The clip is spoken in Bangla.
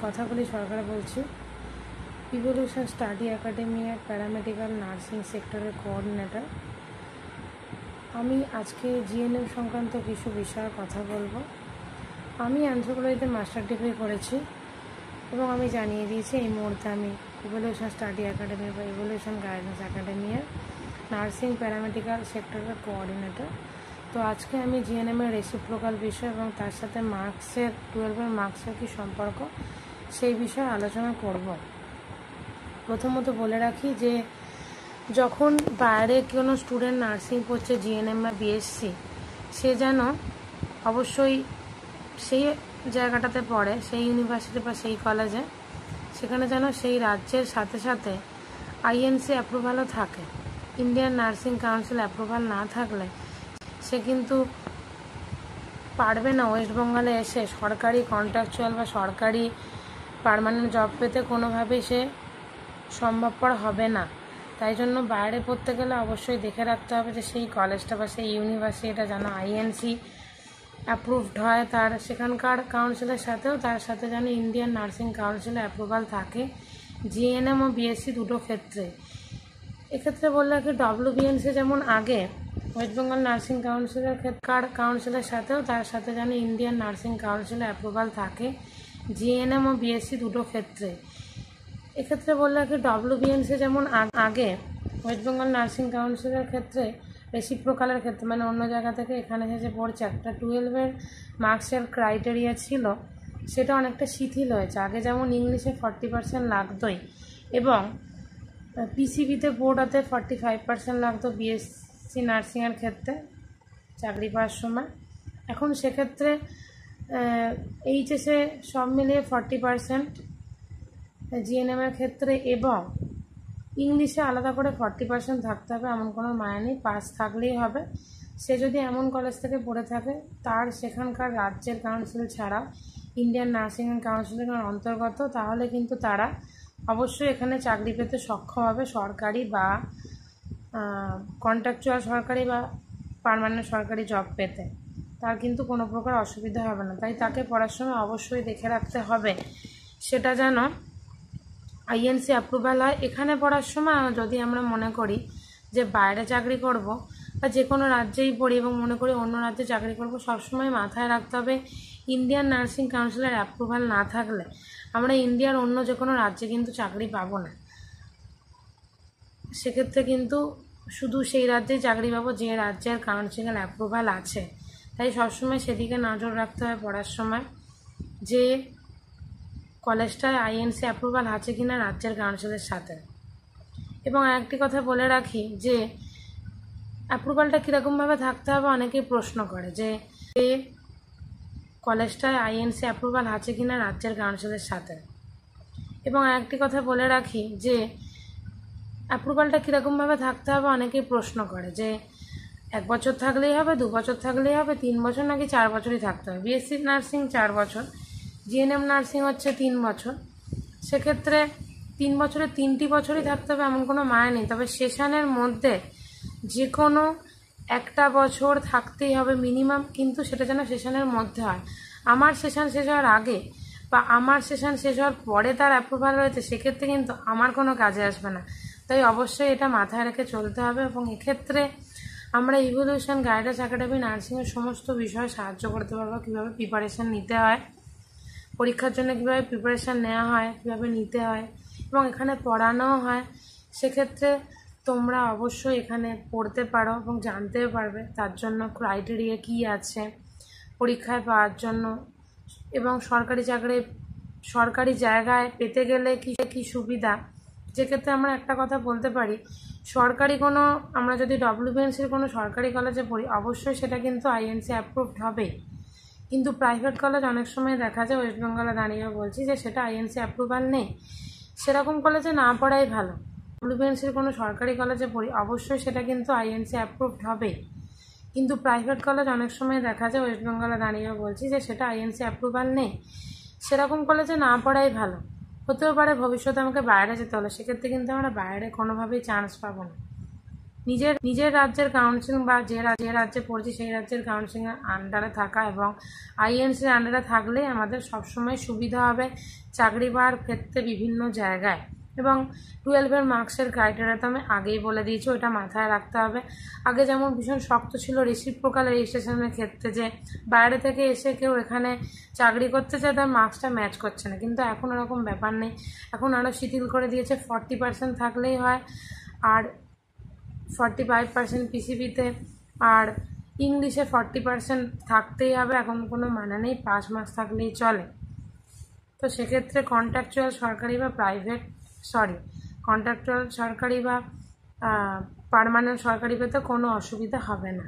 কথা বলি সরকার বলছি। ইভলিউশন স্টাডি একাডেমি আর প্যারামেডিক্যাল নার্সিং সেক্টরের কোঅর্ডিনেটর। আমি আজকে জিএনএম সংক্রান্ত কিছু বিষয়ে কথা বলবো। আমি অ্যানথ্রোপোলজিতে মাস্টার ডিগ্রি করেছি এবং আমি জানিয়ে দিয়েছি এই মুহূর্তে আমি ইভলিউশন স্টাডি একাডেমি বা ইভলিউশন গাইডেন্স একাডেমির নার্সিং প্যারামেডিক্যাল সেক্টরের কোঅর্ডিনেটর। তো আজকে আমি জিএনএমের রেসিপ্রোকাল বিষয় এবং তার সাথে মার্কসের 12-এর মার্কসের কী সম্পর্ক সেই বিষয়ে আলোচনা করব। প্রথমত বলে রাখি যে যখন বাইরে কোনো স্টুডেন্ট নার্সিং পড়ছে জিএনএম বা বিএসসি, সে যেন অবশ্যই সেই জায়গাটাতে পড়ে, সেই ইউনিভার্সিটি বা সেই কলেজে, সেখানে যেন সেই রাজ্যের সাথে সাথে আইএনসি অ্যাপ্রুভালও থাকে। ইন্ডিয়ান নার্সিং কাউন্সিল অ্যাপ্রুভাল না থাকলে সে কিন্তু পারবে না ওয়েস্ট বেঙ্গলে এসে সরকারি কন্ট্রাকচুয়াল বা সরকারি পার্মানেন্ট জব পেতে, কোনোভাবেই সে সম্ভবপর হবে না। তাই জন্য বাইরে পড়তে গেলে অবশ্যই দেখে রাখতে হবে যে সেই কলেজটা বা সেই ইউনিভার্সিটিটা যেন আইএনসি অ্যাপ্রুভড হয়, তার সেখানকার কাউন্সিলের সাথেও তার সাথে যেন ইন্ডিয়ান নার্সিং কাউন্সিলের অ্যাপ্রুভাল থাকে, জিএনএম ও বিএসসি দুটো ক্ষেত্রে। এক্ষেত্রে বললে কি ডব্লিউবিএনসি যেমন আগে ওয়েস্ট বেঙ্গল নার্সিং কাউন্সিলের সাথেও তার সাথে যেন ইন্ডিয়ান নার্সিং কাউন্সিলের অ্যাপ্রুভাল থাকে, জিএনএম ও বিএসসি দুটো ক্ষেত্রে। এক্ষেত্রে বললে কি ডব্লিউবিএনসি যেমন আগে ওয়েস্ট বেঙ্গল নার্সিং কাউন্সিলের ক্ষেত্রে রেসিপ্রোকালের ক্ষেত্রে, মানে অন্য জায়গা থেকে এখানে এসে পড়ছে, একটা 12-এর মার্কসের ক্রাইটেরিয়া ছিল, সেটা অনেকটা শিথিল হয়েছে। আগে যেমন ইংলিশে 40% লাগতোই এবং পিসিবিতে বোর্ডাতে 45% লাগতো বিএসসি নার্সিংয়ের ক্ষেত্রে চাকরি পাওয়ার সময়। এখন সেক্ষেত্রে এইচএসে সব মিলিয়ে 40% জিএনএমের ক্ষেত্রে এবং ইংলিশে আলাদা করে 40% থাকতে হবে, এমন কোনো মায়া নেই, পাস থাকলেই হবে। সে যদি এমন কলেজ থেকে পড়ে থাকে তার সেখানকার রাজ্যের কাউন্সিল ছাড়া ইন্ডিয়ান নার্সিং কাউন্সিলের অন্তর্গত, তাহলে কিন্তু তারা অবশ্যই এখানে চাকরি পেতে সক্ষম হবে, সরকারি বা কন্ট্রাকচুয়াল সরকারি বা পার্মানেন্ট সরকারি জব পেতে। তার কিন্তু কোনো প্রকার অসুবিধা হবে না। তাই তাকে পড়ার সময় অবশ্যই দেখে রাখতে হবে সেটা যেন আইএনসি অ্যাপ্রুভাল হয়। এখানে পড়ার সময় যদি আমরা মনে করি যে বাইরে চাকরি করব বা যে কোনো রাজ্যেই পড়ি এবং মনে করি অন্য রাজ্যে চাকরি করব, সবসময় মাথায় রাখতে হবে ইন্ডিয়ান নার্সিং কাউন্সিলের অ্যাপ্রুভাল না থাকলে আমরা ইন্ডিয়ার অন্য যে কোনো রাজ্যে কিন্তু চাকরি পাবো না। সেক্ষেত্রে কিন্তু শুধু সেই রাজ্যেই চাকরি পাবো যে রাজ্যের কাউন্সিলের অ্যাপ্রুভাল আছে। তাই সবসময় সেদিকে নজর রাখতে হয় পড়ার সময় যে কলেজটায় আইএনসি অ্যাপ্রুভাল আছে কিনা রাজ্যের কাউন্সিলের সাথে। এবং আরেকটি কথা বলে রাখি যে অ্যাপ্রুভালটা কীরকমভাবে থাকতে হবে, অনেকেই প্রশ্ন করে যে কলেজটায় আইএনসি অ্যাপ্রুভাল আছে কিনা রাজ্যের কাউন্সিলের সাথে। এবং আরেকটি কথা বলে রাখি যে অ্যাপ্রুভালটা কীরকমভাবে থাকতে হবে, অনেকেই প্রশ্ন করে যে 1 বছর থাকলেই হবে, 2 বছর থাকলেই হবে, 3 বছর নাকি 4 বছরই থাকতে হবে। বিএসসি নার্সিং 4 বছর, জিএনএম নার্সিং হচ্ছে 3 বছর। সেক্ষেত্রে 3 বছরে 3টি বছরই থাকতে হবে এমন কোনো মায়া নেই, তবে সেশনের মধ্যে যে কোনো একটা বছর থাকতেই হবে মিনিমাম, কিন্তু সেটা যেন সেশনের মধ্যে হয়। আমার সেশন শেষ হওয়ার আগে বা আমার সেশন শেষ হওয়ার পরে তার অ্যাপ্রুভাল রয়েছে, সেক্ষেত্রে কিন্তু আমার কোনো কাজে আসবে না। তাই অবশ্যই এটা মাথায় রেখে চলতে হবে। এবং এক্ষেত্রে আমরা ইভলিউশন গাইডেন্স একাডেমি নার্সিংয়ের সমস্ত বিষয়ে সাহায্য করতে পারবো, কীভাবে প্রিপারেশান নিতে হয়, পরীক্ষার জন্য কীভাবে প্রিপারেশান নেওয়া হয়, কীভাবে নিতে হয় এবং এখানে পড়ানোও হয়। সেক্ষেত্রে তোমরা অবশ্যই এখানে পড়তে পারো এবং জানতেও পারবে তার জন্য ক্রাইটেরিয়া কী আছে পরীক্ষায় পাওয়ার জন্য, এবং সরকারি জায়গায় পেতে গেলে কী সুবিধা। যেক্ষেত্রে আমরা একটা কথা বলতে পারি, সরকারি কোনো, আমরা যদি ডব্লিউবিএনসির কোনো সরকারি কলেজে পড়ি অবশ্যই সেটা কিন্তু আইএনসি অ্যাপ্রুভড হবে, কিন্তু প্রাইভেট কলেজ অনেক সময় দেখা যায়, ওয়েস্ট বেঙ্গলে দাঁড়িয়ে বলছি, যে সেটা আইএনসি অ্যাপ্রুভাল নেই। সেরকম কলেজে না পড়াই ভালো। ডব্লিউবিএনসির কোনো সরকারি কলেজে পড়ি অবশ্যই সেটা কিন্তু আইএনসি অ্যাপ্রুভড হবে, কিন্তু প্রাইভেট কলেজ অনেক সময় দেখা যায়, ওয়েস্ট বেঙ্গলে দাঁড়িয়ে বলছি, যে সেটা আইএনসি অ্যাপ্রুভাল নেই। সেরকম কলেজে না পড়াই ভালো। হতেও পারে ভবিষ্যতে আমাকে বাইরে যেতে হলো, সেক্ষেত্রে কিন্তু আমরা বাইরে কোনোভাবেই চান্স পাবো না। নিজের রাজ্যের কাউন্সিলিং বা যে রাজ্যে পড়ছি সেই রাজ্যের কাউন্সিলিংয়ের আন্ডারে থাকা এবং আইএনসির আন্ডারে থাকলেই আমাদের সবসময় সুবিধা হবে চাকরি পাওয়ার ক্ষেত্রে বিভিন্ন জায়গায়। এবং 12-এর মার্কসের ক্রাইটেরিয়া তো আমি আগেই বলে দিয়েছি, ওটা মাথায় রাখতে হবে। আগে যেমন ভীষণ শক্ত ছিল রেসিপ্রোকাল রেজিস্ট্রেশনের ক্ষেত্রে, যে বাইরে থেকে এসে কেউ এখানে চাকরি করতে চায় তার মার্কসটা ম্যাচ করছে না, কিন্তু এখন ওরকম ব্যাপার নেই। এখন আরও শিথিল করে দিয়েছে, 40% থাকলেই হয়, আর 45% পিসিবিতে, আর ইংলিশে 40% থাকতেই হবে। এখন কোনো মানে নেই, পাস মার্কস থাকলেই চলে। তো সেক্ষেত্রে কন্ট্রাকচুয়াল সরকারি বা পার্মানেন্ট সরকারি পেতে কোনো অসুবিধা হবে না।